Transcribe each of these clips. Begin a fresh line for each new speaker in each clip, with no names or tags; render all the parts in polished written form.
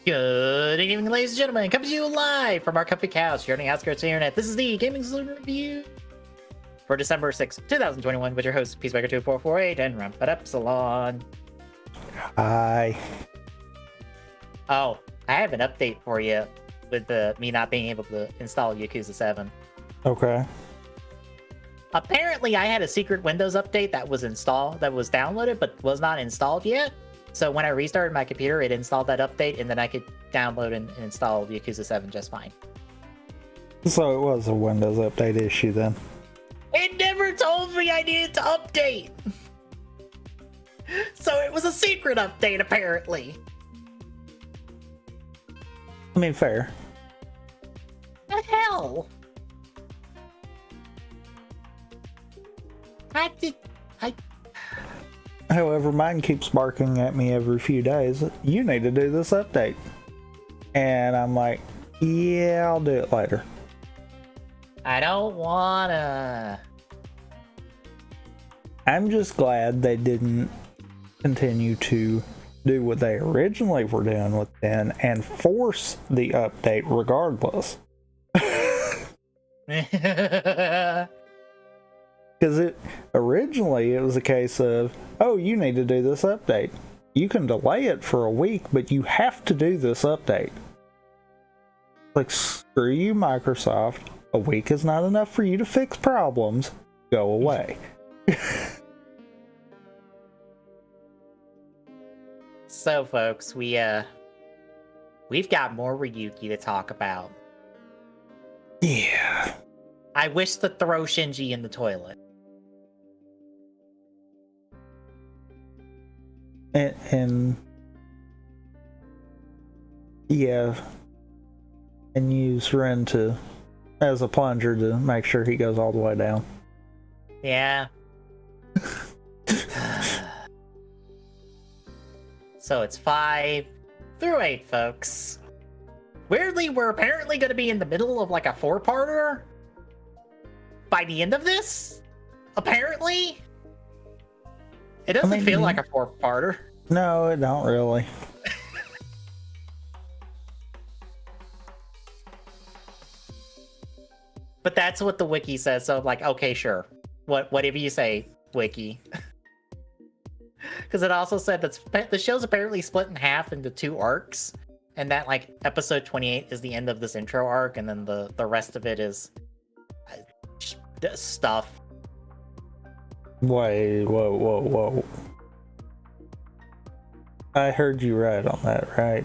Good evening, ladies and gentlemen. Coming to you live from our comfy couch here on the outskirts of the internet. This is the Gaming Saloon Review for December 6th, 2021, with your host, Peacemaker2448 and Rampant Epsilon.
Hi.
Oh, I have an update for you with me not being able to install Yakuza 7.
Okay.
Apparently, I had a secret Windows update that was downloaded, but was not installed yet. So when I restarted my computer, it installed that update, and then I could download and install Yakuza 7 just fine.
So it was a Windows Update issue then.
It never told me I needed to update! So it was a secret update, apparently.
I mean, fair.
The hell?
However, mine keeps barking at me every few days. You need to do this update. And I'm like, yeah, I'll do it later.
I don't wanna.
I'm just glad they didn't continue to do what they originally were doing with it and force the update regardless. Because originally it was a case of, oh, you need to do this update. You can delay it for a week, but you have to do this update. Like, screw you, Microsoft. A week is not enough for you to fix problems. Go away.
So, folks, we've got more Ryuki to talk about.
Yeah.
I wish to throw Shinji in the toilet.
And yeah, and use Ren as a plunger to make sure he goes all the way down.
Yeah. So it's 5 through 8, folks. Weirdly, we're apparently going to be in the middle of like a 4-parter by the end of this. Apparently, it doesn't feel like a 4-parter.
No, it don't really.
But that's what the wiki says, so I'm like, okay, sure. Whatever you say, wiki. Because it also said that the show's apparently split in half into 2 arcs, and that like episode 28 is the end of this intro arc, and then the rest of it is stuff.
Wait, whoa. I heard you right on that, right?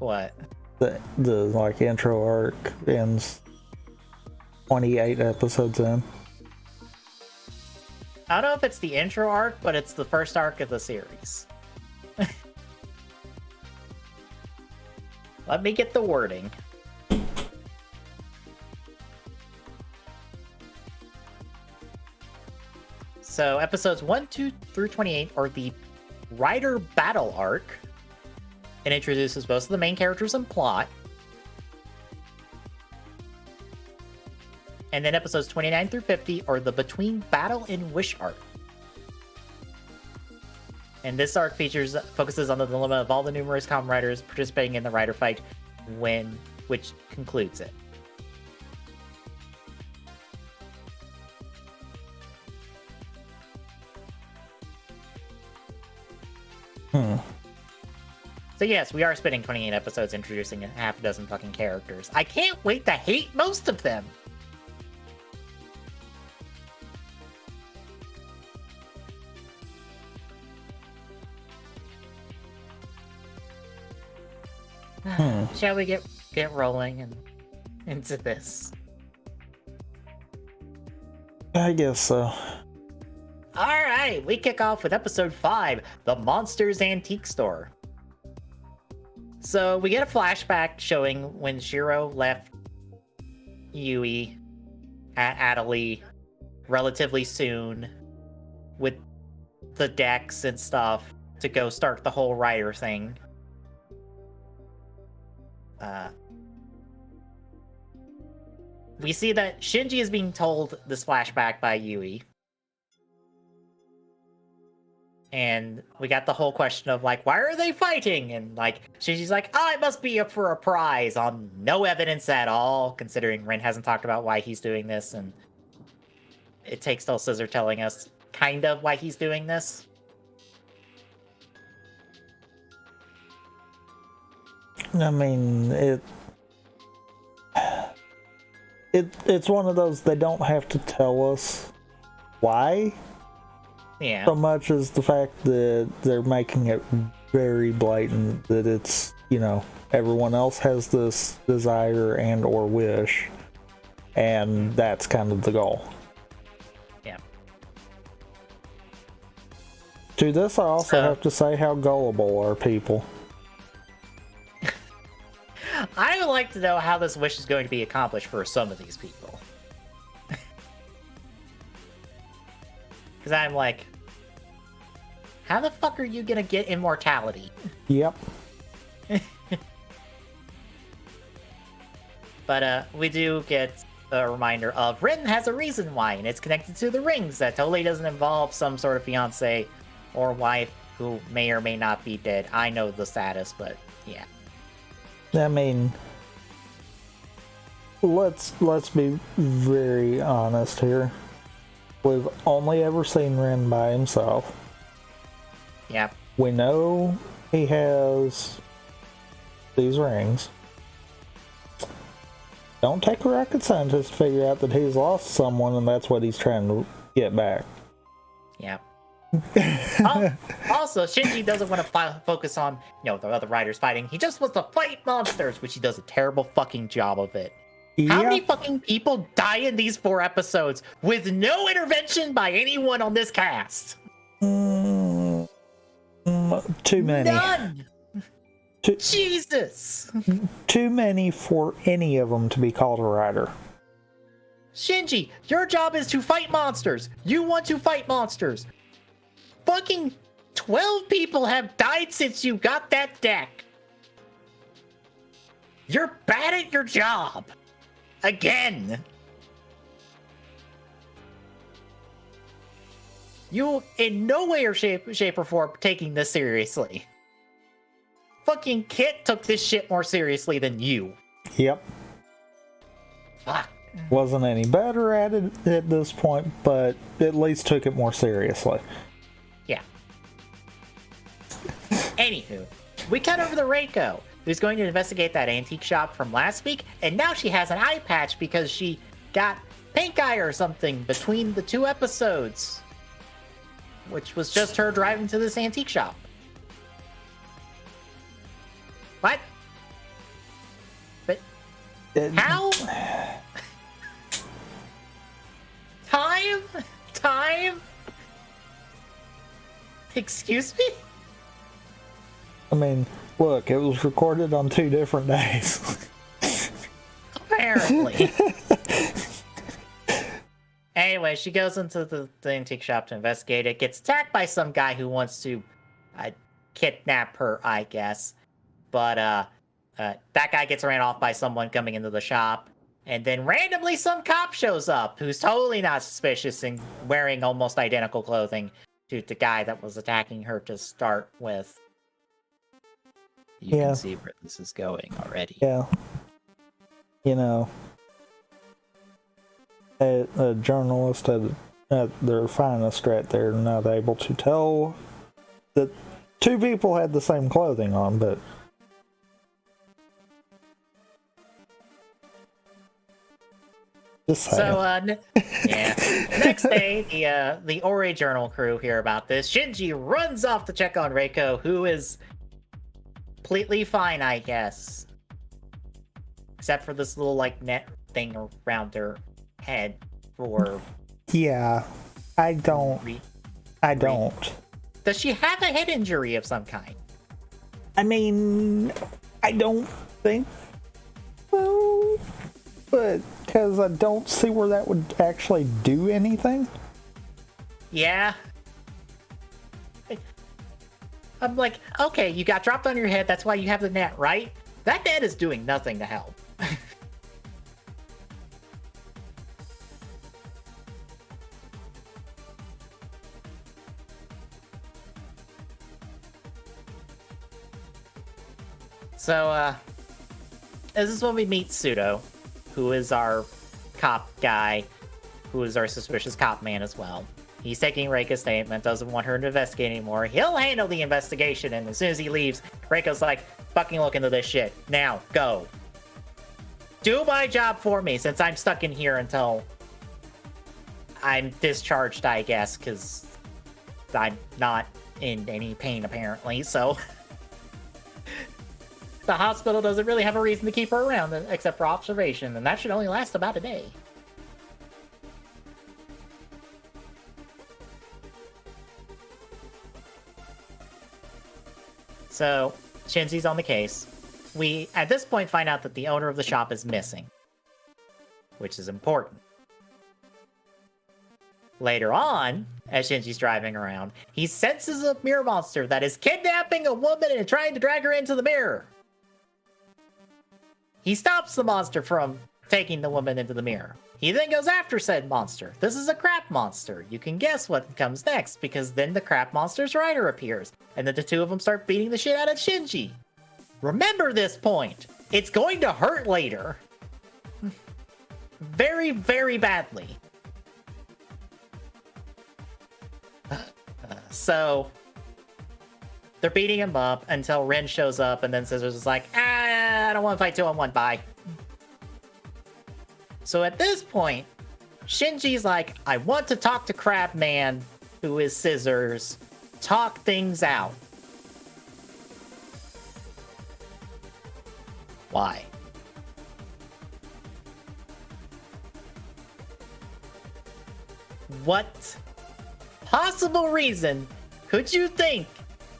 What?
The like intro arc ends 28 episodes in.
I don't know if it's the intro arc, but it's the first arc of the series. Let me get the wording. So episodes 1, 2 through 28 are the Rider Battle arc. It introduces most of the main characters and plot. And then episodes 29 through 50 are the Between Battle and Wish arc. And this arc focuses on the dilemma of all the numerous Kamen Riders participating in the Rider fight, which concludes it. So yes, we are spending 28 episodes introducing a half a dozen fucking characters. I can't wait to hate most of them! Shall we get rolling and into this?
I guess so.
Alright, we kick off with episode 5, The Monsters Antique Store. So we get a flashback showing when Shiro left Yui at Adderley relatively soon with the decks and stuff to go start the whole Rider thing. We see that Shinji is being told this flashback by Yui. And we got the whole question of like, why are they fighting? And like, she's like, oh, it must be up for a prize on no evidence at all, considering Ren hasn't talked about why he's doing this. And it takes Still Scissor telling us kind of why he's doing this.
I mean, it's one of those, they don't have to tell us why.
Yeah.
So much as the fact that they're making it very blatant that it's, you know, everyone else has this desire and or wish, and that's kind of the goal.
Yeah.
To this, I also have to say, how gullible are people?
I would like to know how this wish is going to be accomplished for some of these people. Because I'm like, how the fuck are you gonna get immortality?
Yep.
But we do get a reminder of Rin has a reason why, and it's connected to the rings that totally doesn't involve some sort of fiance or wife who may or may not be dead. I know the status, but yeah.
I mean, let's be very honest here. We've only ever seen Ren by himself.
Yeah.
We know he has these rings. Don't take a rocket scientist to figure out that he's lost someone and that's what he's trying to get back.
Yeah. Also, Shinji doesn't want to focus on, you know, the other riders fighting. He just wants to fight monsters, which he does a terrible fucking job of it. Yep. How many fucking people die in these 4 episodes with no intervention by anyone on this cast?
Too many.
None! Jesus!
Too many for any of them to be called a rider.
Shinji, your job is to fight monsters. You want to fight monsters. Fucking 12 people have died since you got that deck. You're bad at your job. Again. You in no way or shape or form taking this seriously. Fucking Kit took this shit more seriously than you.
Yep.
Fuck.
Wasn't any better at it at this point, but at least took it more seriously.
Yeah. Anywho, we cut over to Reiko, who's going to investigate that antique shop from last week, and now she has an eye patch because she got pink eye or something between the 2 episodes, which was just her driving to this antique shop. What? But how? Time? Excuse me?
I mean, look, it was recorded on 2 different days.
Apparently. Anyway, she goes into the antique shop to investigate it, gets attacked by some guy who wants to kidnap her, I guess. But that guy gets ran off by someone coming into the shop. And then randomly some cop shows up who's totally not suspicious and wearing almost identical clothing to the guy that was attacking her to start with. You can see where this is going already.
Yeah. You know, a journalist at their finest right there, not able to tell that 2 people had the same clothing on, but just saying.
So, next day, the Ori Journal crew hear about this. Shinji runs off to check on Reiko, who is completely fine, I guess. Except for this little, like, net thing around her head for...
Yeah, I don't.
Does she have a head injury of some kind?
I mean, I don't think so, but because I don't see where that would actually do anything.
Yeah. I'm like, okay, you got dropped on your head, that's why you have the net, right? That net is doing nothing to help. So, this is when we meet Pseudo, who is our cop guy, who is our suspicious cop man as well. He's taking Reiko's statement, doesn't want her to investigate anymore. He'll handle the investigation, and as soon as he leaves, Reiko's like, fucking look into this shit. Now, go. Do my job for me, since I'm stuck in here until I'm discharged, I guess, because I'm not in any pain, apparently, so... The hospital doesn't really have a reason to keep her around, except for observation, and that should only last about a day. So, Shinji's on the case. We, at this point, find out that the owner of the shop is missing, which is important. Later on, as Shinji's driving around, he senses a mirror monster that is kidnapping a woman and trying to drag her into the mirror. He stops the monster from taking the woman into the mirror. He then goes after said monster. This is a crap monster. You can guess what comes next, because then the crap monster's rider appears, and then the two of them start beating the shit out of Shinji. Remember this point. It's going to hurt later. Very, very badly. So, they're beating him up until Ren shows up, and then Scissors is like, I don't want to fight 2-on-1, bye. So at this point, Shinji's like, I want to talk to Crabman, who is Scissors, talk things out. Why? What possible reason could you think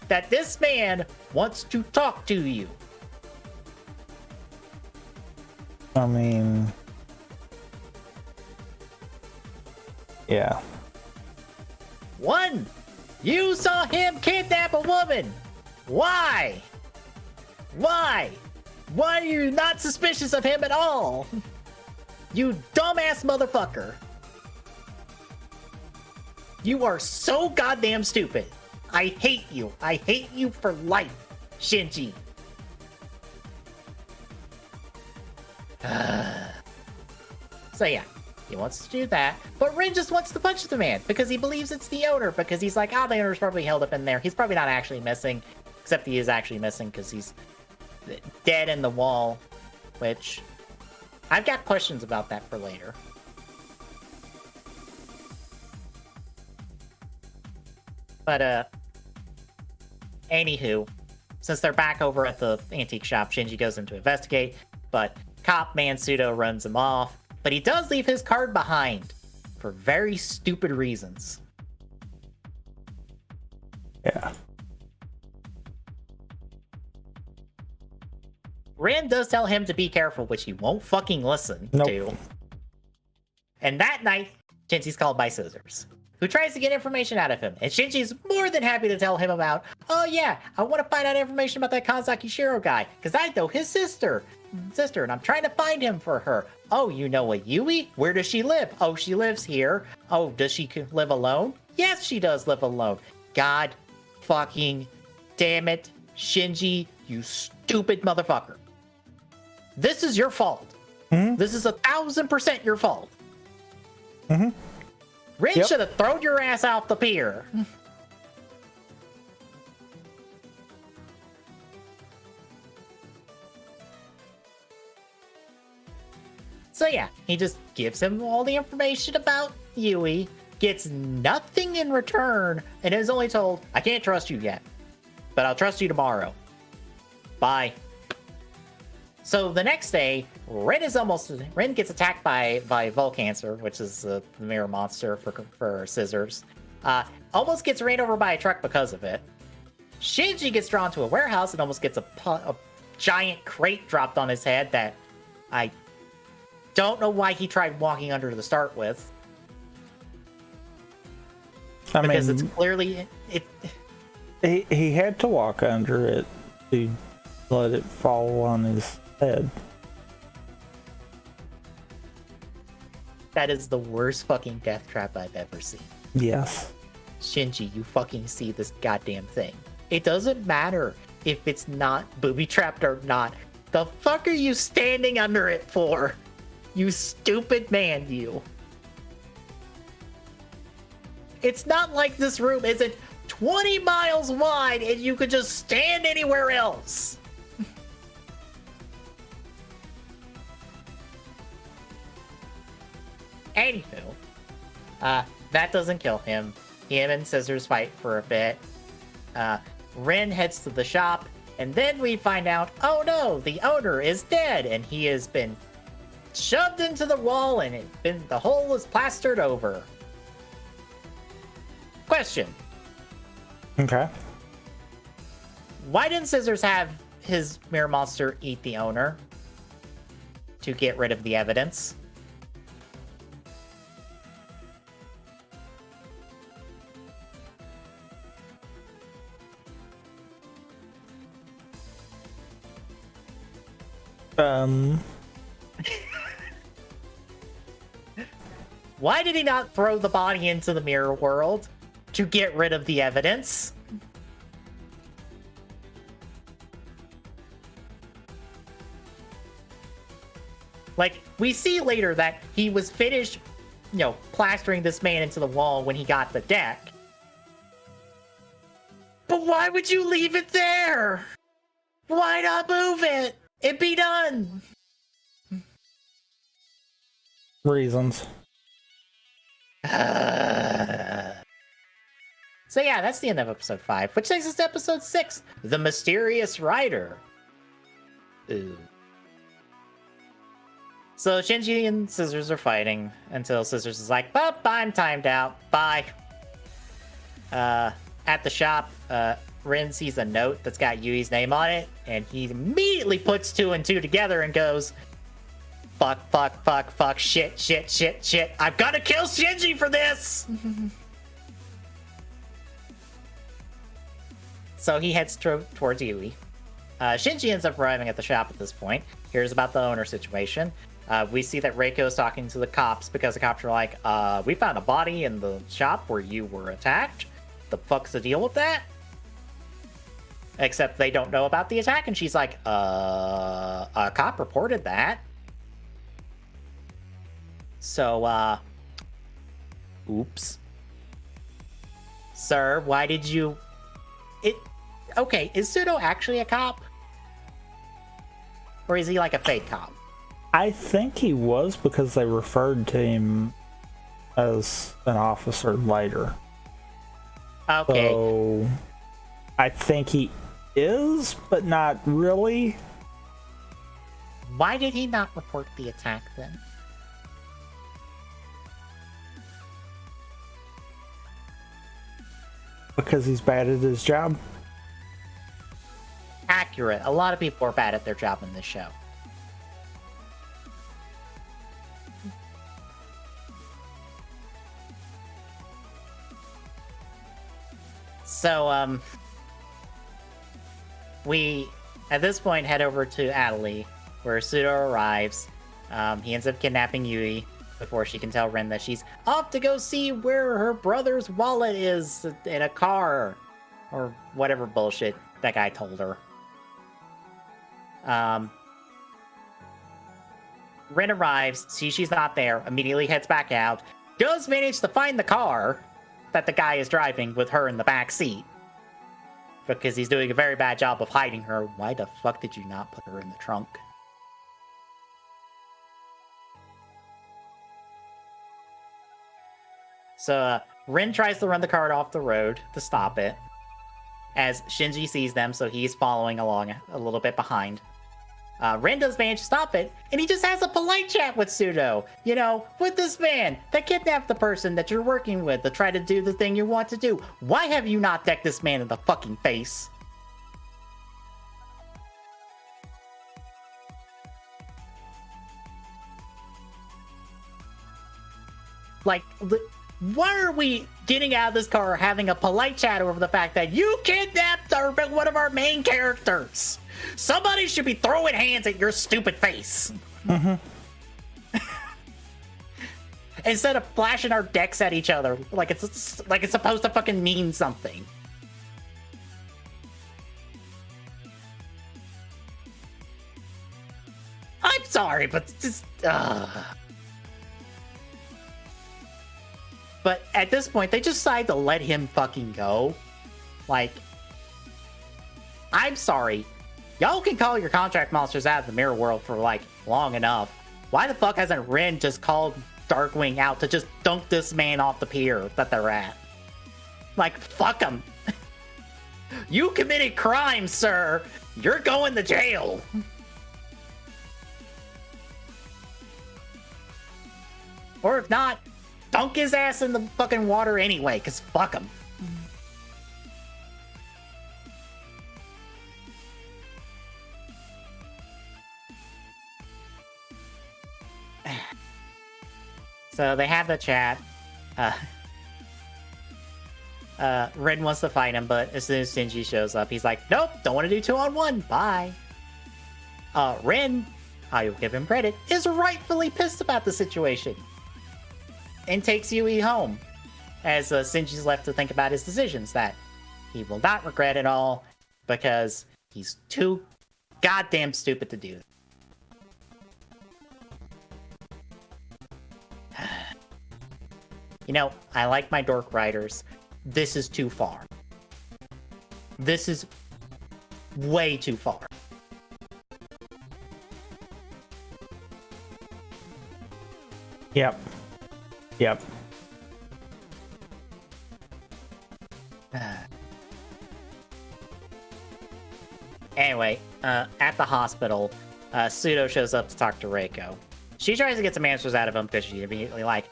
that this man wants to talk to you?
I mean... yeah.
1. You saw him kidnap a woman. Why? Why? Why are you not suspicious of him at all? You dumbass motherfucker. You are so goddamn stupid. I hate you. I hate you for life, Shinji. So yeah, he wants to do that, but Rin just wants to punch the man because he believes it's the owner, because he's like, oh, the owner's probably held up in there. He's probably not actually missing, except he is actually missing because he's dead in the wall, which I've got questions about that for later. But, anywho, since they're back over at the antique shop, Shinji goes in to investigate, but Cop Man Pseudo runs him off. But he does leave his card behind for very stupid reasons.
Yeah.
Rin does tell him to be careful, which he won't fucking listen to. And that night, Shinji's called by Scissors, who tries to get information out of him. And Shinji's more than happy to tell him about, oh yeah, I want to find out information about that Kanzaki Shiro guy, because I know his sister, and I'm trying to find him for her. Oh, you know a Yui? Where does she live? Oh, she lives here. Oh, does she live alone? Yes, she does live alone. God fucking damn it, Shinji, you stupid motherfucker. This is your fault. Mm-hmm. This is 1,000% your fault.
Mm-hmm.
Rin should have thrown your ass off the pier. So yeah, he just gives him all the information about Yui, gets nothing in return, and is only told, I can't trust you yet, but I'll trust you tomorrow. Bye. So the next day, Ren gets attacked by Volcancer, which is the mirror monster for Scissors. Almost gets ran over by a truck because of it. Shinji gets drawn to a warehouse and almost gets a giant crate dropped on his head that I don't know why he tried walking under to start with. Because it's clearly...
He had to walk under it to let it fall on his head.
That is the worst fucking death trap I've ever seen.
Yes.
Shinji, you fucking see this goddamn thing. It doesn't matter if it's not booby-trapped or not. The fuck are you standing under it for? You stupid man, you. It's not like this room isn't 20 miles wide and you could just stand anywhere else. Anywho, that doesn't kill him. Him and Scissors fight for a bit. Rin heads to the shop, and then we find out, oh no, the owner is dead, and he has been shoved into the wall, and the hole is plastered over. Question.
Okay.
Why didn't Scissors have his mirror monster eat the owner to get rid of the evidence? Why did he not throw the body into the mirror world to get rid of the evidence? Like, we see later that he was finished, plastering this man into the wall when he got the deck. But why would you leave it there? Why not move it? It'd be done.
Reasons.
So yeah, that's the end of episode 5, which takes us to episode 6, The Mysterious Rider. Ooh. So Shinji and Scissors are fighting until Scissors is like, oh, I'm timed out. Bye. At the shop, Rin sees a note that's got Yui's name on it, and he immediately puts 2 and 2 together and goes, fuck, shit. I've got to kill Shinji for this! So he heads towards Yui. Shinji ends up arriving at the shop at this point. Hears about the owner situation. We see that Reiko is talking to the cops because the cops are like, we found a body in the shop where you were attacked. The fuck's the deal with that? Except they don't know about the attack, and she's like, a cop reported that. So, oops. Sir, why did you... Okay, is Pseudo actually a cop? Or is he like a fake cop?
I think he was, because they referred to him as an officer later.
Okay.
So, I think he is, but not really.
Why did he not report the attack then?
Because he's bad at his job.
Accurate. A lot of people are bad at their job in this show. So, we, at this point, head over to Adelaide, where Pseudo arrives. He ends up kidnapping Yui before she can tell Rin that she's off to go see where her brother's wallet is in a car, or whatever bullshit that guy told her. Rin arrives, sees she's not there, immediately heads back out, does manage to find the car that the guy is driving with her in the back seat, because he's doing a very bad job of hiding her. Why the fuck did you not put her in the trunk? So Rin tries to run the cart off the road to stop it, as Shinji sees them, so he's following along a little bit behind. Rin does manage to stop it, and he just has a polite chat with Pseudo. With this man that kidnapped the person that you're working with to try to do the thing you want to do. Why have you not decked this man in the fucking face? Like, why are we getting out of this car having a polite chat over the fact that you kidnapped one of our main characters? Somebody should be throwing hands at your stupid face.
Mm-hmm.
Instead of flashing our decks at each other like it's supposed to fucking mean something. sorry, but just. But at this point, they just decide to let him fucking go. Like, I'm sorry. Y'all can call your contract monsters out of the mirror world for, like, long enough. Why the fuck hasn't Rin just called Darkwing out to just dunk this man off the pier that they're at? Like, fuck him. You committed crimes, sir. You're going to jail. Or if not, dunk his ass in the fucking water anyway, because fuck him. So they have the chat. Rin wants to fight him, but as soon as Shinji shows up, he's like, nope, don't want to do 2-on-1, bye. Rin, I will give him credit, is rightfully pissed about the situation. And takes Yui home, as Shinji's left to think about his decisions that he will not regret at all, because he's too goddamn stupid to do that. You know, I like my dork writers. This is too far. This is way too far.
Yep.
Anyway, at the hospital, Pseudo shows up to talk to Reiko. She tries to get some answers out of him because she's immediately like,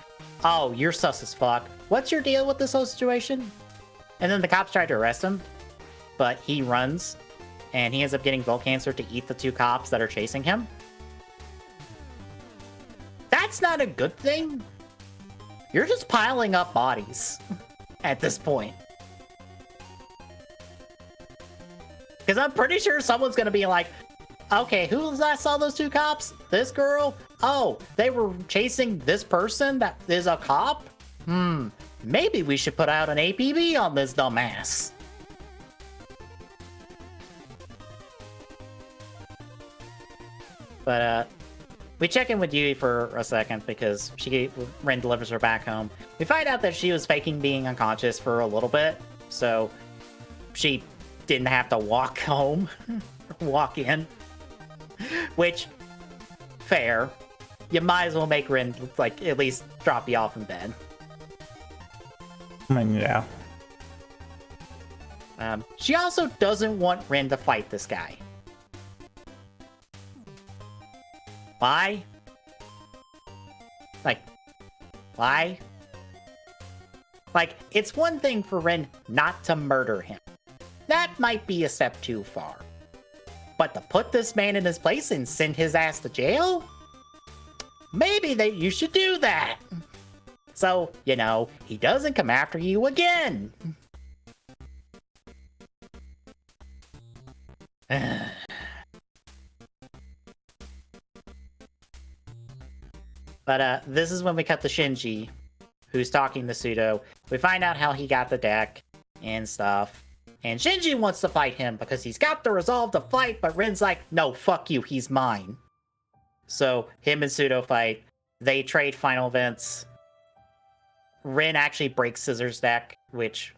oh, you're sus as fuck. What's your deal with this whole situation? And then the cops try to arrest him, but he runs, and he ends up getting Volcancer to eat the 2 cops that are chasing him. That's not a good thing. You're just piling up bodies at this point. Because I'm pretty sure someone's going to be like, okay, who last saw those 2 cops? This girl? Oh, they were chasing this person that is a cop? Maybe we should put out an APB on this dumbass. But, we check in with Yui for a second because Rin delivers her back home. We find out that she was faking being unconscious for a little bit, so she didn't have to walk home, walk in. Which, fair. You might as well make Rin, like, at least drop you off in bed.
I mean, yeah.
She also doesn't want Rin to fight this guy. Why? Like, why? Like, it's one thing for Rin not to murder him. That might be a step too far. But to put this man in his place and send his ass to jail? Maybe you should do that. So, you know, he doesn't come after you again. But this is when we cut to Shinji, who's talking to Pseudo. We find out how he got the deck and stuff. And Shinji wants to fight him because he's got the resolve to fight, but Rin's like, no, fuck you, he's mine. So him and Pseudo fight. They trade final events. Rin actually breaks Scissors' deck, which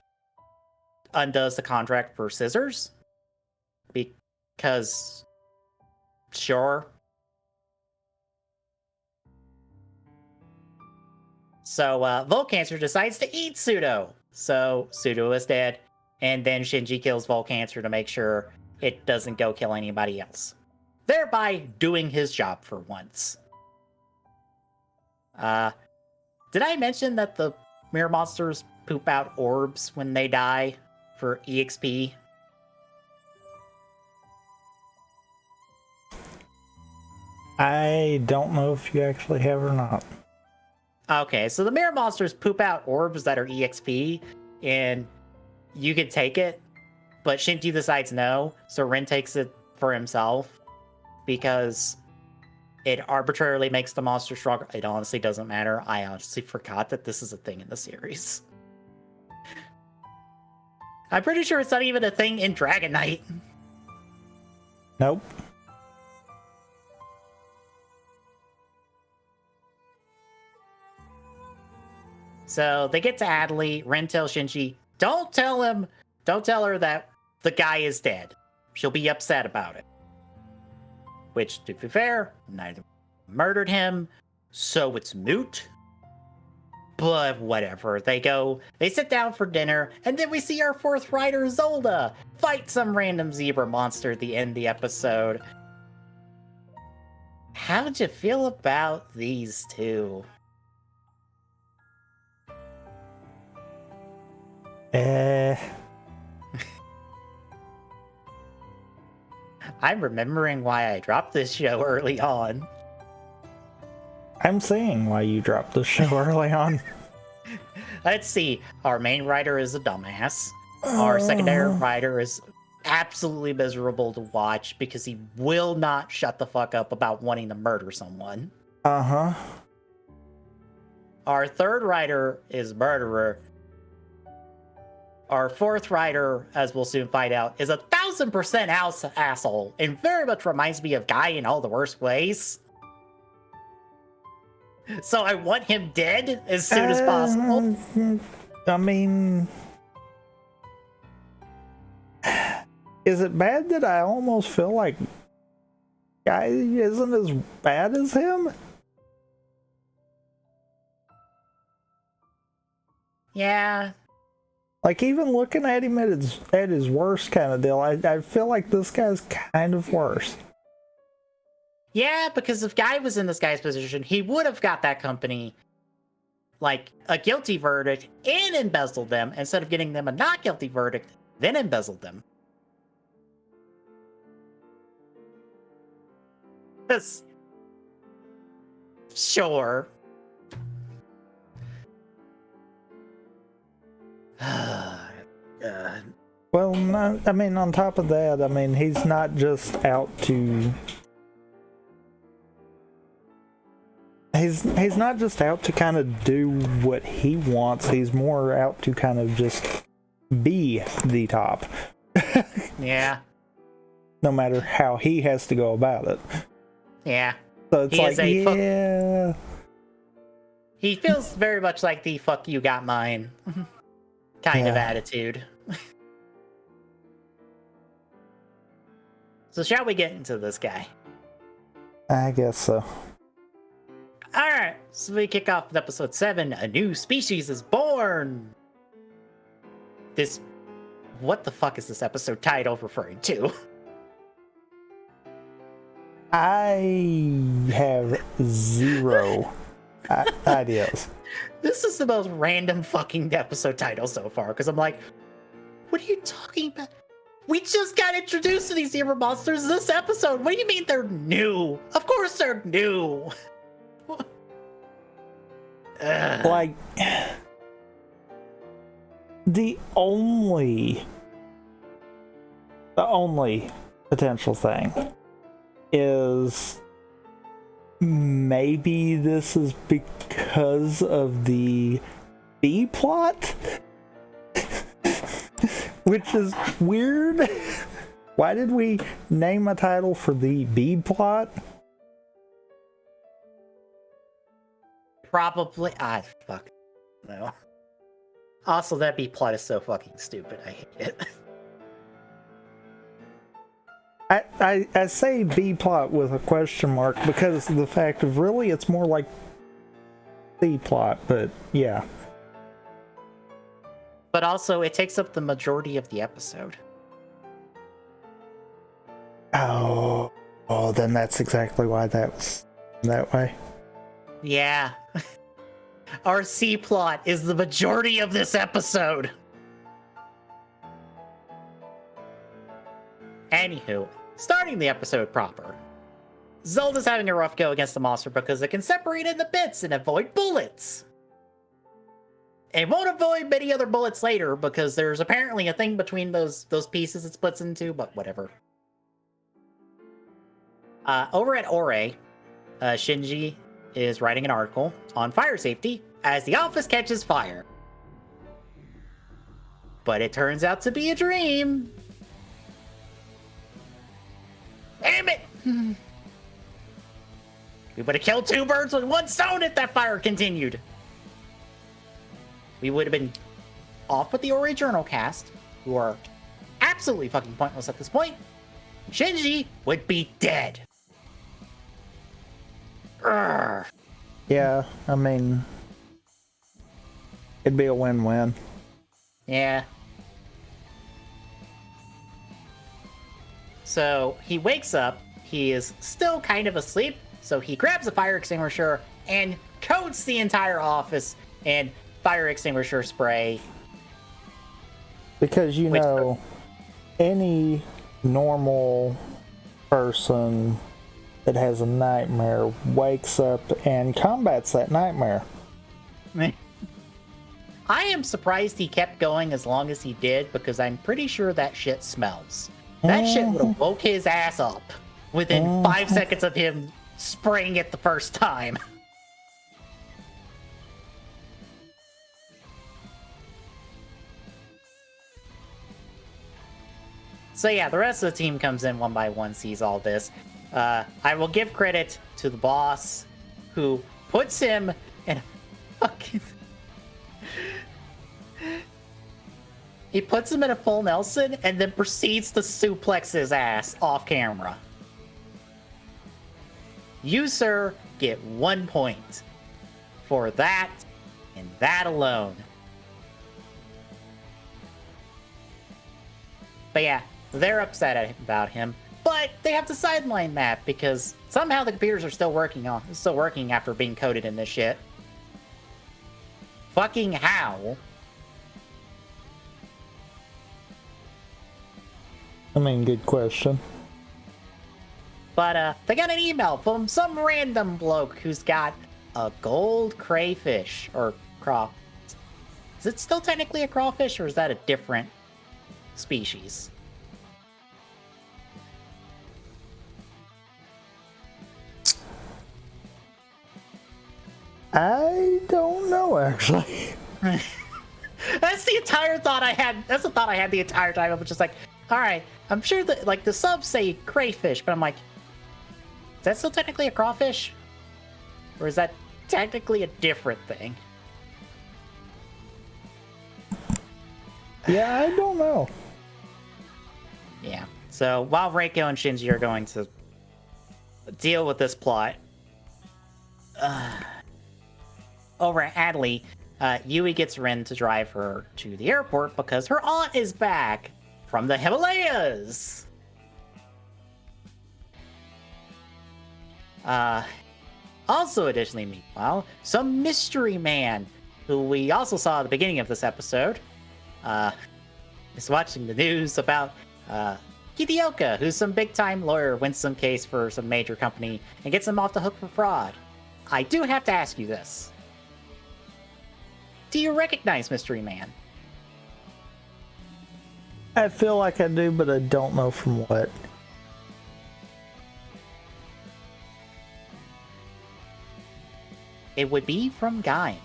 undoes the contract for Scissors. Because, sure. So Volcancer decides to eat Pseudo. So Pseudo is dead. And then Shinji kills Volcancer to make sure it doesn't go kill anybody else. Thereby doing his job for once. Did I mention that the mirror monsters poop out orbs when they die for EXP?
I don't know if you actually have or not.
Okay, so the mirror monsters poop out orbs that are EXP, and you can take it, but Shinji decides no, so Rin takes it for himself, because it arbitrarily makes the monster stronger. It honestly doesn't matter. I honestly forgot that this is a thing in the series. I'm pretty sure it's not even a thing in Dragon Knight.
Nope.
So they get to Adley. Ren tells Shinji, don't tell her that the guy is dead. She'll be upset about it. Which, to be fair, neither murdered him, so it's moot. But whatever. They sit down for dinner, and then we see our fourth rider, Zolda, fight some random zebra monster at the end of the episode. How did you feel about these two? I'm remembering why I dropped this show early on.
I'm seeing why you dropped the show early on.
Let's see. Our main writer is a dumbass. Our secondary writer is absolutely miserable to watch because he will not shut the fuck up about wanting to murder someone.
Uh-huh.
Our third writer is murderer. Our fourth writer, as we'll soon find out, is 1,000% asshole and very much reminds me of Guy in all the worst ways. So I want him dead as soon as possible.
I mean, is it bad that I almost feel like Guy isn't as bad as him?
Yeah.
Like, even looking at him at his worst kind of deal, I feel like this guy's kind of worse.
Yeah, because if Guy was in this guy's position, he would have got that company, like, a guilty verdict and embezzled them, instead of getting them a not guilty verdict, then embezzled them. Sure.
Well, I mean, on top of that, I mean, he's not just out to... He's not just out to kind of do what he wants. He's more out to kind of just be the top.
Yeah.
No matter how he has to go about it.
Yeah.
So it's like, yeah...
He feels very much like the fuck you got mine kind of attitude. So shall we get into this guy?
I guess so.
Alright, so we kick off with episode 7, A New Species is Born! What the fuck is this episode title referring to?
I have zero ideas.
This is the most random fucking episode title so far, because I'm like, what are you talking about? We just got introduced to these zebra monsters this episode. What do you mean they're new? Of course they're new.
Like, the only potential thing is maybe this is because of the B plot, which is weird. Why did we name a title for the B plot?
Probably. Fuck. No. Also, that B plot is so fucking stupid. I hate it.
I say B plot with a question mark because of the fact of really it's more like C plot, but yeah.
But also, it takes up the majority of the episode.
Oh, then that's exactly why that was that way.
Yeah. Our C plot is the majority of this episode. Anywho, starting the episode proper. Zelda's having a rough go against the monster because it can separate into bits and avoid bullets. It won't avoid many other bullets later because there's apparently a thing between those pieces it splits into, but whatever. Over at Ore, Shinji is writing an article on fire safety as the office catches fire. But it turns out to be a dream. Damn it! We would have killed 2 birds with 1 stone if that fire continued. we would have been off with the original cast, who are absolutely fucking pointless at this point. Shinji would be dead. Urgh.
Yeah, I mean, it'd be a win-win.
Yeah. So he wakes up. He is still kind of asleep. So he grabs a fire extinguisher and coats the entire office in fire extinguisher spray.
Because, you know, any normal person that has a nightmare wakes up and combats that nightmare.
I am surprised he kept going as long as he did, because I'm pretty sure that shit smells. That shit would have woke his ass up within 5 seconds of him spraying it the first time. So yeah, the rest of the team comes in one by one, sees all this. I will give credit to the boss, who puts him in a fucking... He puts him in a full Nelson and then proceeds to suplex his ass off camera. You, sir, get 1 point for that and that alone. But yeah, they're upset about him, but they have to sideline that because somehow the computers are still working after being coded in this shit. Fucking how?
I mean, good question.
But they got an email from some random bloke who's got a gold crayfish, or craw. Is it still technically a crawfish, or is that a different species?
I don't know, actually.
That's the entire thought I had. That's the thought I had the entire time. I was just like, all right, I'm sure that like the subs say crayfish, but I'm like, is that still technically a crawfish? Or is that technically a different thing?
Yeah, I don't know.
Yeah. So while Reiko and Shinji are going to deal with this plot, over at Adley, Yui gets Rin to drive her to the airport because her aunt is back from the Himalayas. Also, additionally, meanwhile, some mystery man, who we also saw at the beginning of this episode, is watching the news about Hidioka, who's some big-time lawyer, wins some case for some major company and gets them off the hook for fraud. I do have to ask you this. Do you recognize Mystery Man?
I feel like I do, but I don't know from what.
It would be from Gaim.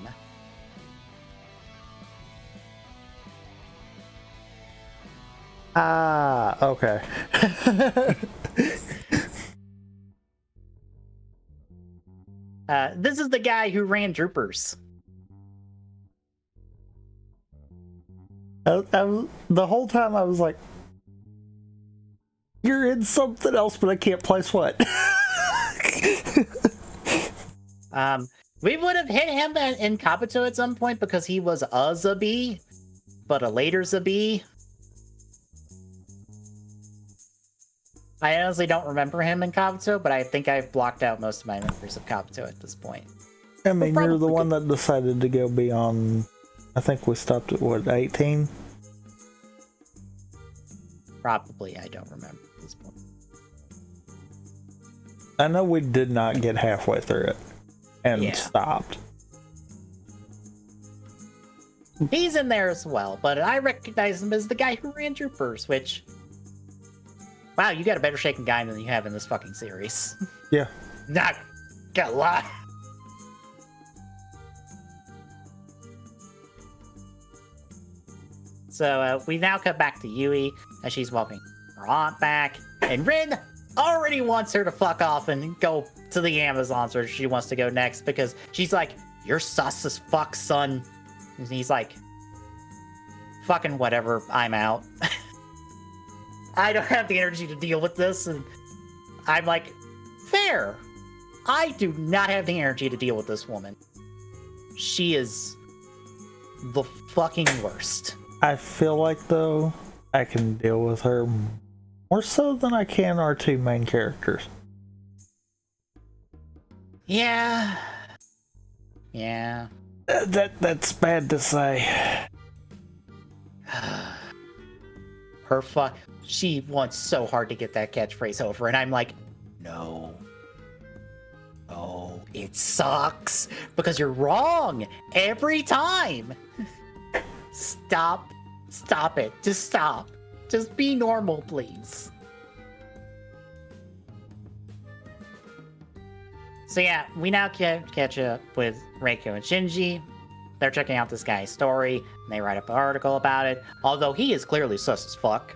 Ah, okay.
This is the guy who ran Droopers.
The whole time I was like, you're in something else, but I can't place what.
We would have hit him in Kabuto at some point because he was a Zabi, but a later Zabi. I honestly don't remember him in Kabuto, but I think I've blocked out most of my memories of Kabuto at this point.
I mean, you're the one that decided to go beyond. I think we stopped at what, 18?
Probably, I don't remember at this point.
I know we did not get halfway through it and stopped.
He's in there as well, but I recognize him as the guy who ran Troopers, which... Wow, you got a better shaking guy than you have in this fucking series.
Yeah.
Not gonna lie. So we now cut back to Yui as she's welcoming her aunt back, and Rin already wants her to fuck off and go to the Amazons where she wants to go next because she's like, "You're sus as fuck, son. And he's like, fucking whatever, I'm out. I don't have the energy to deal with this. And I'm like, fair. I do not have the energy to deal with this woman. She is the fucking worst.
I feel like, though, I can deal with her more so than I can our two main characters.
Yeah. Yeah.
That's bad to say.
She wants so hard to get that catchphrase over, and I'm like, no. Oh, it sucks. Because you're wrong every time. Stop. Stop it. Just stop. Just be normal, please. So yeah, we now catch up with Reiko and Shinji. They're checking out this guy's story, and they write up an article about it, although he is clearly sus as fuck.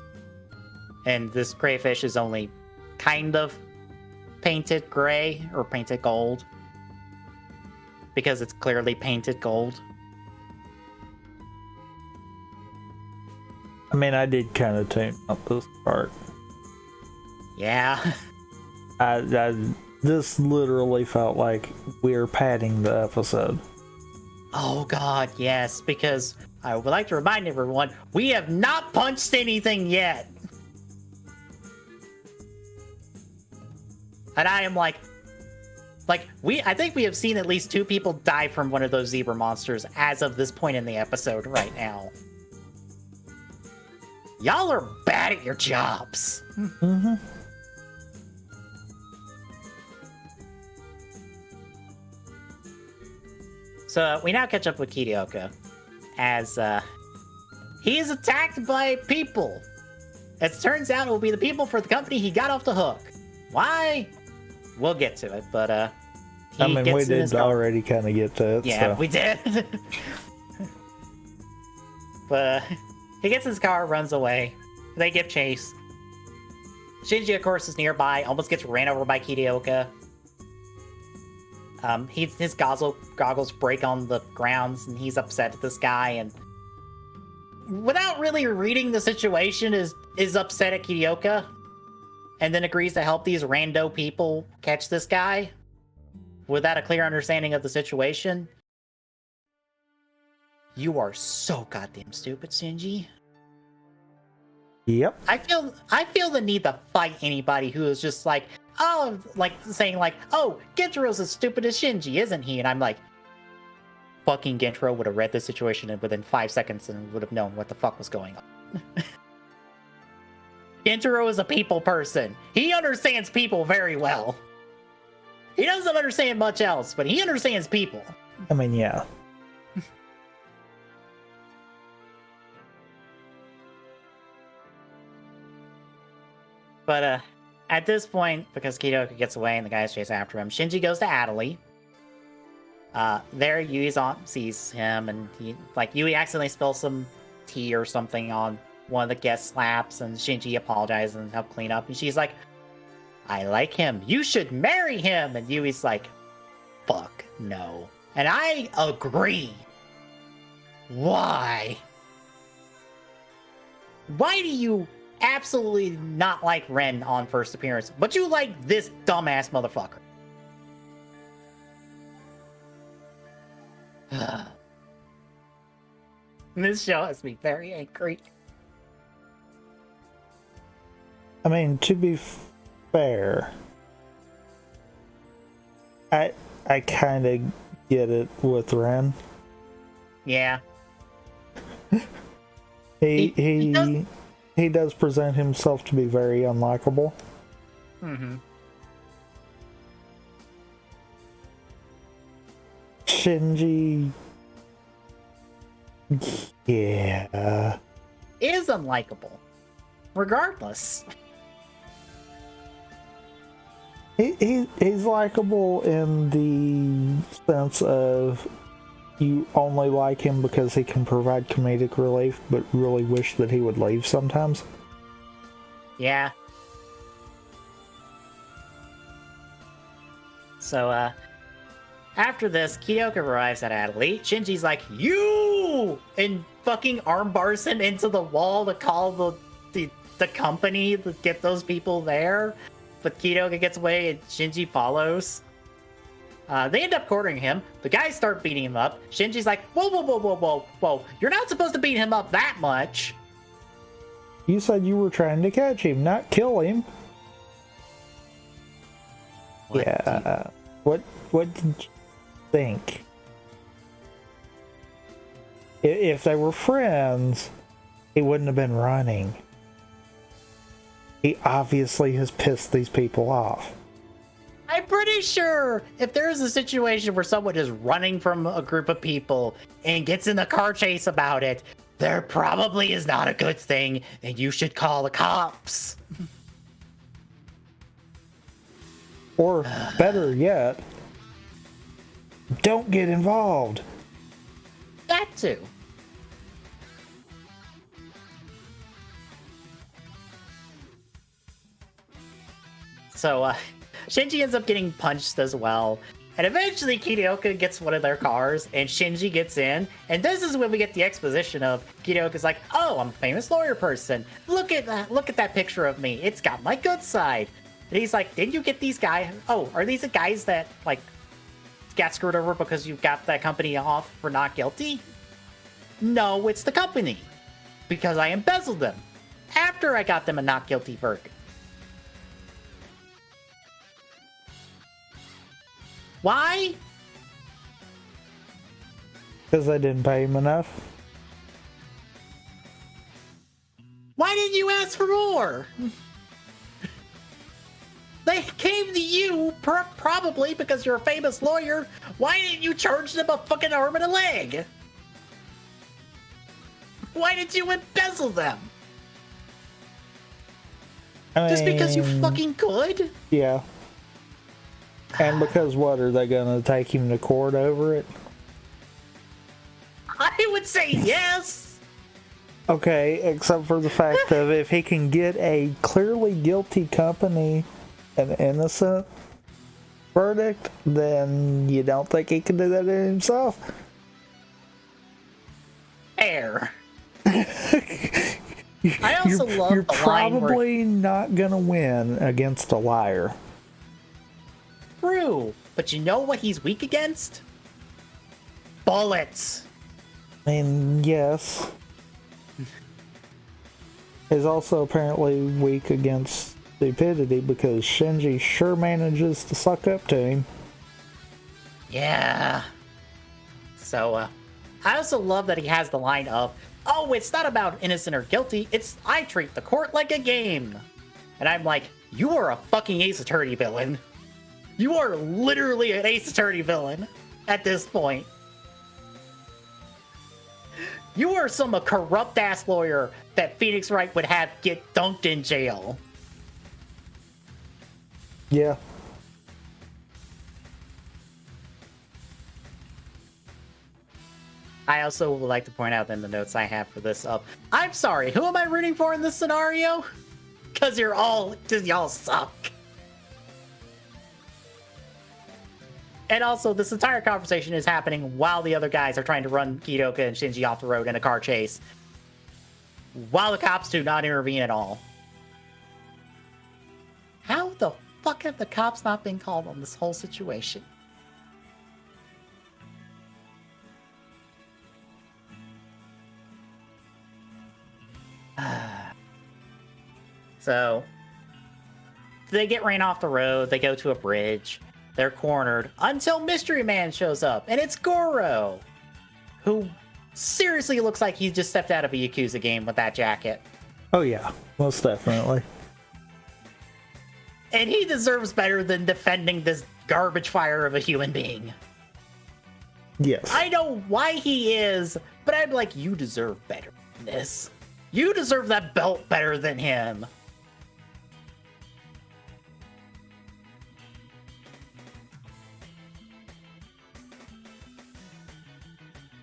And this crayfish is only kind of painted gray, or painted gold. Because it's clearly painted gold.
I mean, I did kind of tune up this part.
Yeah.
This literally felt like we're padding the episode.
Oh god, yes, because I would like to remind everyone, we have not punched anything yet. And I am I think we have seen at least 2 people die from one of those zebra monsters as of this point in the episode right now. Y'all are bad at your jobs.
Mm-hmm.
So we now catch up with Kirioka as he is attacked by people. As it turns out, it will be the people for the company he got off the hook. Why? We'll get to it, but
I mean, we did already kind of get to it.
Yeah,
so.
we did. But he gets in his car, runs away. They give chase. Shinji, of course, is nearby, almost gets ran over by Kirioka. His goggles break on the grounds, and he's upset at this guy, and without really reading the situation, is upset at Kirioka, and then agrees to help these rando people catch this guy without a clear understanding of the situation. You are so goddamn stupid, Shinji.
Yep.
I feel the need to fight anybody who is just like, oh, like saying like, oh, Gentro's as stupid as Shinji, isn't he? And I'm like, fucking Gentro would have read the situation within 5 seconds and would have known what the fuck was going on. Gentro is a people person. He understands people very well. He doesn't understand much else, but he understands people.
I mean, yeah.
But at this point, because Kirioka gets away and the guys chase after him, Shinji goes to Adley. There, Yui's aunt sees him, and Yui accidentally spills some tea or something on one of the guest slaps, and Shinji apologizes and helps clean up. And she's like, I like him. You should marry him. And Yui's like, fuck no. And I agree. Why? Why do you absolutely not like Ren on first appearance, but you like this dumbass motherfucker? This show has me very angry.
I mean, to be fair, I kind of get it with Ren.
Yeah.
He does present himself to be very unlikable.
Mm-hmm.
Shinji, yeah,
is unlikable, regardless.
He's likable in the sense of you only like him because he can provide comedic relief, but really wish that he would leave sometimes.
Yeah. So, after this, Kirioka arrives at Adley. Shinji's like, you "Ooh!" and fucking arm bars him into the wall to call the company to get those people there. But Kidoka gets away and Shinji follows. They end up cornering him. The guys start beating him up. Shinji's like, whoa, whoa, whoa, whoa, whoa, whoa. You're not supposed to beat him up that much.
You said you were trying to catch him, not kill him. What did you think? If they were friends, he wouldn't have been running. He obviously has pissed these people off.
I'm pretty sure if there's a situation where someone is running from a group of people and gets in a car chase about it, there probably is not a good thing, and you should call the cops.
Or better yet, don't get involved.
That too. So, Shinji ends up getting punched as well. And eventually Kidoka gets one of their cars and Shinji gets in. And this is when we get the exposition of Kidoka's like, oh, I'm a famous lawyer person. Look at that picture of me. It's got my good side. And he's like, didn't you get these guys? Oh, are these the guys that like got screwed over because you got that company off for not guilty? No, it's the company. Because I embezzled them after I got them a not guilty verdict. Why?
Because they didn't pay him enough.
Why didn't you ask for more? They came to you probably because you're a famous lawyer. Why didn't you charge them a fucking arm and a leg? Why did you embezzle them? Just because you fucking could?
Yeah. And because what, are they gonna take him to court over it?
I would say yes.
Okay, except for the fact of if he can get a clearly guilty company an innocent verdict, then you don't think he can do that in himself?
Fair. I also love
you're
the line where...
probably not gonna win against a liar.
True, but you know what he's weak against? Bullets.
I mean, yes. He's also apparently weak against stupidity because Shinji sure manages to suck up to him.
Yeah. So, I also love that he has the line of, oh, it's not about innocent or guilty, it's I treat the court like a game. And I'm like, you are a fucking Ace Attorney villain. You are literally an Ace Attorney villain at this point. You are some corrupt-ass lawyer that Phoenix Wright would have get dunked in jail.
Yeah.
I also would like to point out in the notes I have for this I'm sorry, who am I rooting for in this scenario? Because y'all suck. And also, this entire conversation is happening while the other guys are trying to run Kidoka and Shinji off the road in a car chase. While the cops do not intervene at all. How the fuck have the cops not been called on this whole situation? So, they get ran off the road, they go to a bridge. They're cornered until Mystery Man shows up, and it's Goro, who seriously looks like he just stepped out of a Yakuza game with that jacket.
Oh yeah, most definitely.
And he deserves better than defending this garbage fire of a human being.
Yes.
I know why he is, but I'm like, you deserve better than this. You deserve that belt better than him.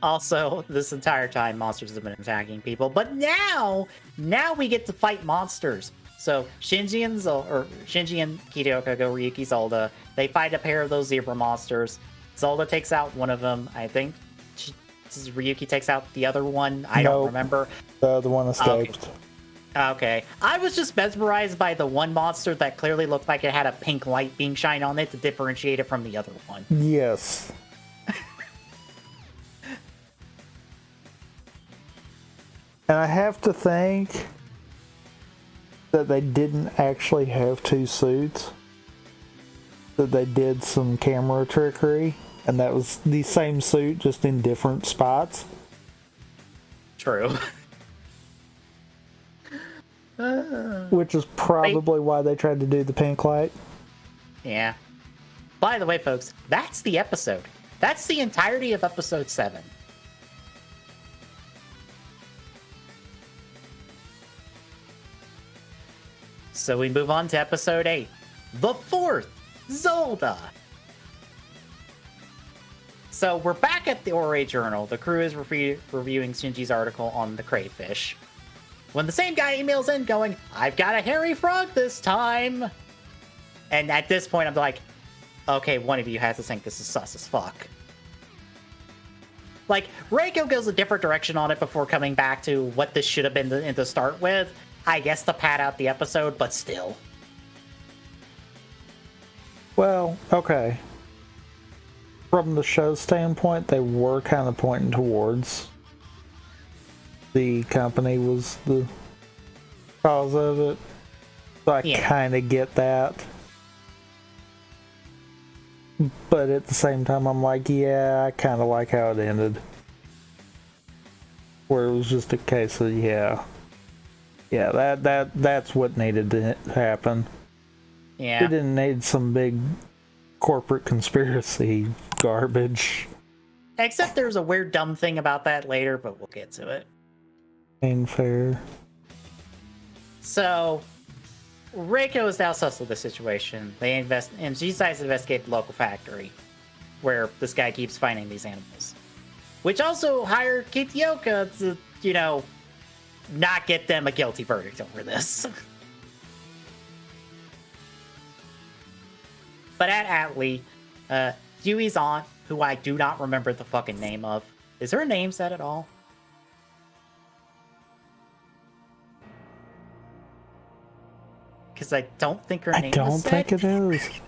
Also, this entire time, monsters have been attacking people. But now we get to fight monsters. So Shinji and Kidoka go Ryuki Zelda. They fight a pair of those zebra monsters. Zelda takes out one of them. I think Ryuki takes out the other one? I don't
Nope.
remember.
The other one escaped.
Okay. I was just mesmerized by the one monster that clearly looked like it had a pink light being shined on it to differentiate it from the other one.
Yes. And I have to think that they didn't actually have two suits. That they did some camera trickery, and that was the same suit just in different spots.
True.
Which is probably why they tried to do the pink light.
Yeah. By the way, folks, that's the episode. That's the entirety of episode 7. So we move on to episode 8. The 4th, Zelda. So we're back at the Ore Journal. The crew is reviewing Shinji's article on the crayfish, when the same guy emails in going, "I've got a hairy frog this time." And at this point, I'm like, okay, one of you has to think this is sus as fuck. Like, Reiko goes a different direction on it before coming back to what this should have been to start with. I guess to pad out the episode, but still.
Well, okay. From the show standpoint, they were kind of pointing towards the company was the cause of it. So I kind of get that. But at the same time, I'm like, yeah, I kind of like how it ended. Where it was just a case of, that's what needed to happen.
Yeah.
We didn't need some big corporate conspiracy garbage.
Except there's a weird dumb thing about that later, but we'll get to it.
Ain't fair.
So, Reiko is now sus of the situation. They invest, and she decides to investigate the local factory, where this guy keeps finding these animals. Which also hired Kitioka to, not get them a guilty verdict over this. But at Atlee, Yui's aunt, who I do not remember the fucking name of. Is her name said at all? Because I don't think her name is said.
I don't think it is.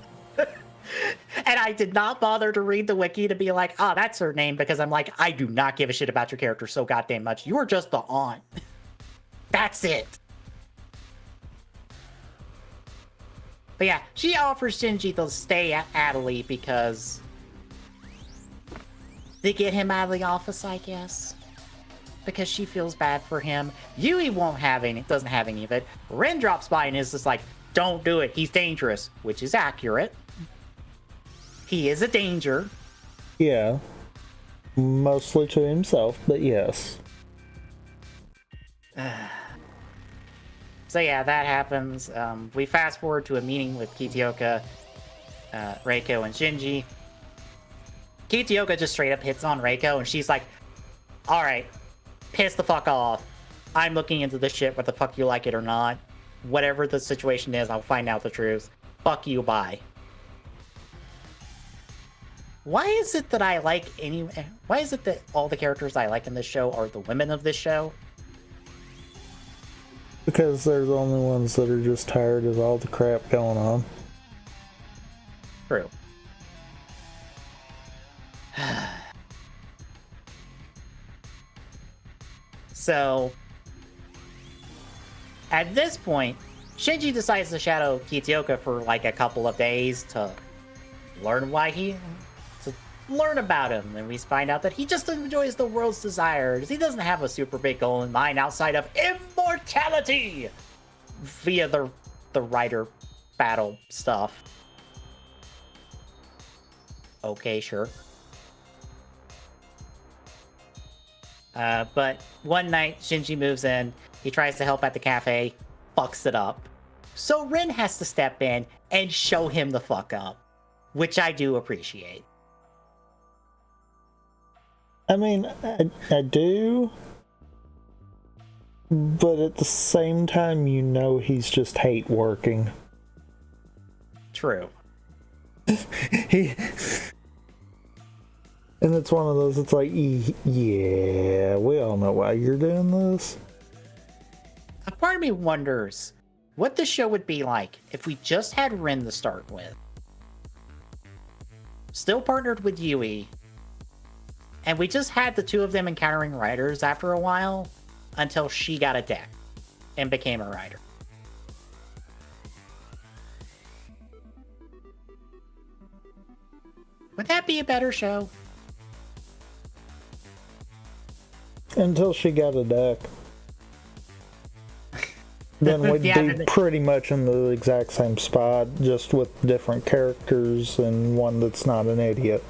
And I did not bother to read the wiki to be like, that's her name, because I'm like, I do not give a shit about your character so goddamn much. You are just the aunt. That's it. But yeah, she offers Shinji to stay at Atlee because they get him out of the office, I guess. Because she feels bad for him. Yui doesn't have any of it. Ren drops by and is just like, don't do it, he's dangerous, which is accurate. He is a danger.
Yeah. Mostly to himself, but yes.
So yeah, that happens. We fast forward to a meeting with Kitioka, Reiko, and Shinji. Kitioka just straight up hits on Reiko, and she's like, alright, piss the fuck off. I'm looking into this shit, whether the fuck you like it or not. Whatever the situation is, I'll find out the truth. Fuck you, bye. Why is it that why is it that all the characters I like in this show are the women of this show?
Because they're the only ones that are just tired of all the crap going on.
True. So, at this point, Shinji decides to shadow Kitioka for like a couple of days to learn learn about him, and we find out that he just enjoys the world's desires. He doesn't have a super big goal in mind outside of immortality via the rider battle stuff. Okay, sure. But one night, Shinji moves in. He tries to help at the cafe, fucks it up. So Rin has to step in and show him the fuck up, which I do appreciate.
I mean, I do, but at the same time, he's just hate working.
True.
And it's one of those, it's like, yeah, we all know why you're doing this.
A part of me wonders what the show would be like if we just had Rin to start with. Still partnered with Yui. And we just had the two of them encountering writers after a while until she got a deck and became a writer. Would that be a better show?
Until she got a deck. Then we'd be pretty much in the exact same spot, just with different characters and one that's not an idiot.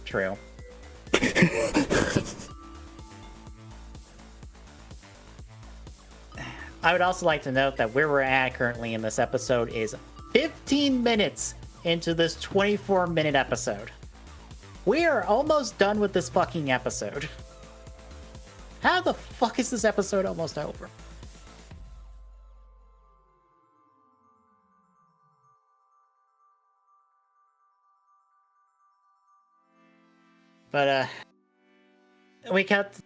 True. I would also like to note that where we're at currently in this episode is 15 minutes into this 24-minute episode. We are almost done with this fucking episode. How the fuck is this episode almost over? But, we catch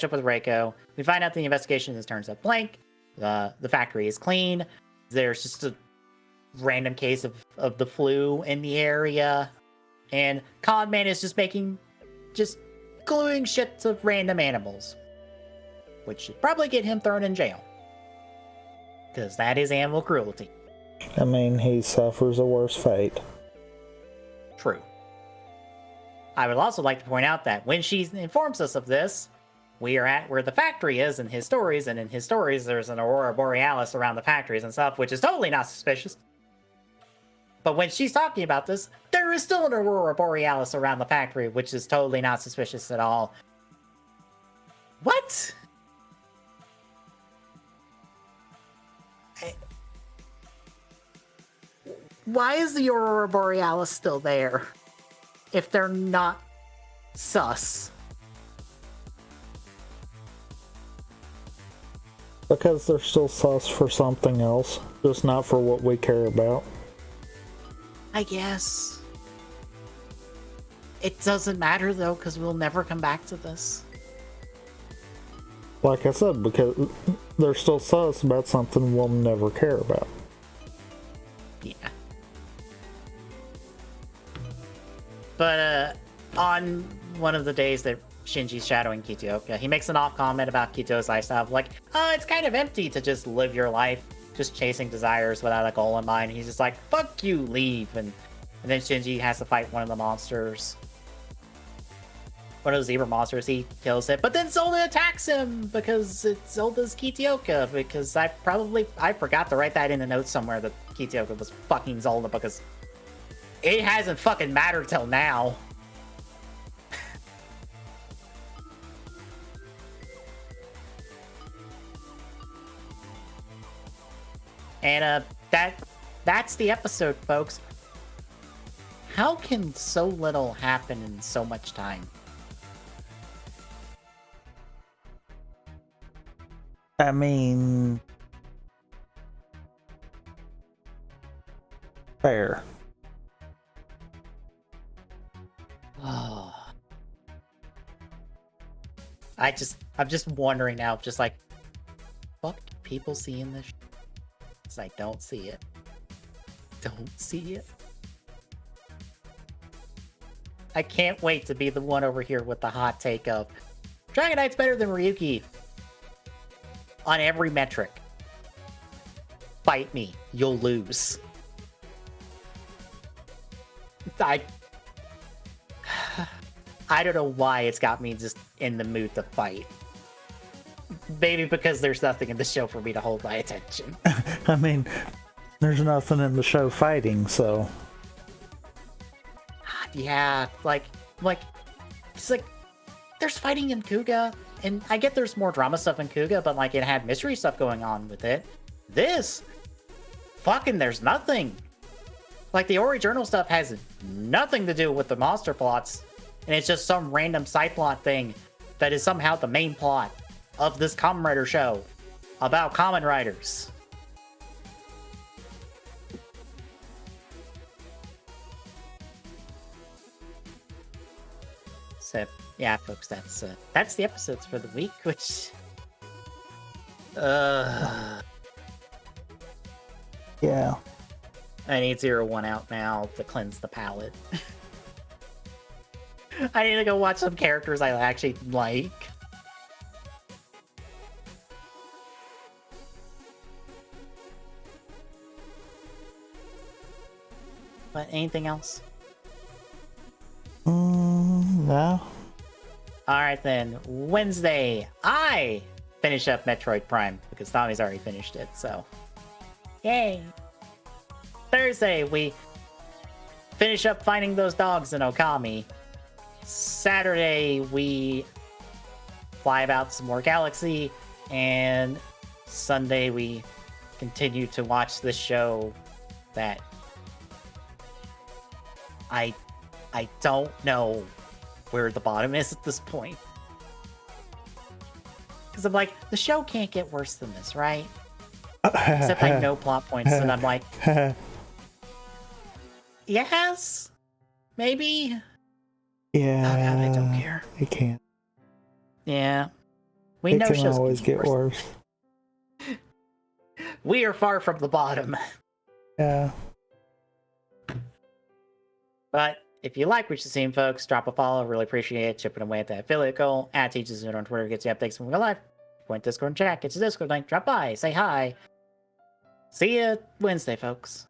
up with Reiko. We find out the investigation has turns up blank. The factory is clean. There's just a random case of the flu in the area. And Kamen is just gluing shit to random animals. Which should probably get him thrown in jail. Because that is animal cruelty.
I mean, he suffers a worse fate.
True. I would also like to point out that when she informs us of this, we are at where the factory is in his stories, and in his stories there's an Aurora Borealis around the factories and stuff, which is totally not suspicious. But when she's talking about this, there is still an Aurora Borealis around the factory, which is totally not suspicious at all. What? Why is the Aurora Borealis still there if they're not sus?
Because they're still sus for something else, just not for what we care about.
I guess. It doesn't matter though, because we'll never come back to this.
Like I said, because they're still sus about something we'll never care about.
Yeah. But on one of the days that Shinji's shadowing Kitooka, he makes an off comment about Kito's lifestyle, like, oh, it's kind of empty to just live your life, just chasing desires without a goal in mind. He's just like, fuck you, leave. And then Shinji has to fight one of the monsters. One of the zebra monsters, he kills it. But then Zelda attacks him because it's Zelda's Kitooka. Because I forgot to write that in the notes somewhere that Kitooka was fucking Zelda, because it hasn't fucking mattered till now. And that's the episode, folks. How can so little happen in so much time?
I mean, fair.
Oh. I'm just wondering now, just like, fuck do people see in this? Because I don't see it. Don't see it. I can't wait to be the one over here with the hot take of Dragon Knight's better than Ryuki on every metric. Fight me, you'll lose. I don't know why it's got me just in the mood to fight. Maybe because there's nothing in the show for me to hold my attention.
I mean, there's nothing in the show fighting, so.
Yeah, like, it's like, there's fighting in Kuga, and I get there's more drama stuff in Kuga, but like, it had mystery stuff going on with it. This, fucking, there's nothing. Like, the Ori Journal stuff has nothing to do with the monster plots, and it's just some random side plot thing that is somehow the main plot of this Kamen Rider show about Kamen Riders. yeah, folks, that's the episodes for the week, which
Yeah.
I need 01 out now to cleanse the palate. I need to go watch some characters I actually like. But anything else?
No.
Alright then, Wednesday, I finish up Metroid Prime, because Tommy's already finished it, so. Yay! Thursday, we finish up finding those dogs in Okami. Saturday, we fly about some more Galaxy, and Sunday, we continue to watch this show that I don't know where the bottom is at this point. Because I'm like, the show can't get worse than this, right? Except I know plot points, and I'm like, yes? Maybe?
Yeah.
Oh god, I don't care.
It can't.
Yeah. We
It
know
can
shows
always
can
get worse.
We are far from the bottom.
Yeah.
But if you like what you're seeing, folks, drop a follow. Really appreciate it. Chipping away at that affiliate goal. Teaches it on Twitter. Gets you updates when we go live. Point Discord and chat. Gets you Discord link. Drop by. Say hi. See you Wednesday, folks.